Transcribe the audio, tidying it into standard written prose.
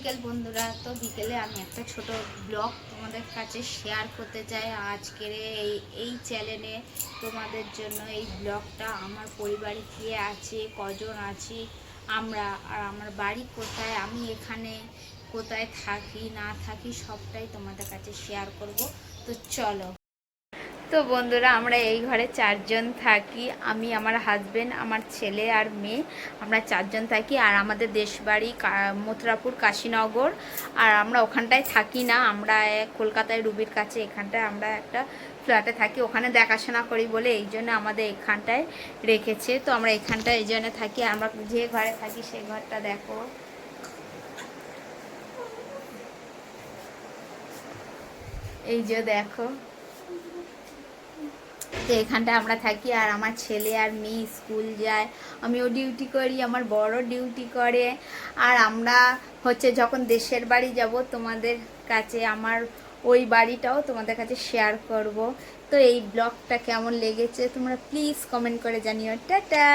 বিকেল বন্ধুরা। তো বিকেলে আমি একটা ছোট ব্লগ তোমাদের কাছে শেয়ার করতে চাই আজকের এই চ্যানেলে তোমাদের জন্য। এই ব্লগটা আমার পরিবারে কে আছে, কজন আছি আমরা, আর আমার বাড়ি কোথায়, আমি এখানে কোথায় থাকি না থাকি সবটাই তোমাদের কাছে শেয়ার করব। তো চলো। তো বন্ধুরা, আমরা এই ঘরে চারজন থাকি, আমি, আমার হাজবেন্ড, আমার ছেলে আর মেয়ে, আমরা চারজন থাকি। আর আমাদের দেশবাড়ি মথুরাপুর কাশীনগর। আর আমরা ওখানটায় থাকি না, আমরা কলকাতায় রুবির কাছে এখানটায় আমরা একটা ফ্ল্যাটে থাকি, ওখানে দেখাশোনা করি বলে এই জন্য আমাদের এখানটায় রেখেছে। তো আমরা এখানটায় এই জন্য থাকি। আমরা যে ঘরে থাকি সেই ঘরটা দেখো, এই যে দেখো। তো এখানটা আমরা থাকি। আর আমার ছেলে আর মেয়ে স্কুল যায়, আমিও ডিউটি করি, আমার বড় ডিউটি করে। আর আমরা যখন দেশের বাড়ি যাব তোমাদের কাছে আমার ওই বাড়িটাও তোমাদের কাছে শেয়ার করব। তো এই ব্লগটা কেমন লেগেছে তোমরা প্লিজ কমেন্ট করে জানিও। টাটা।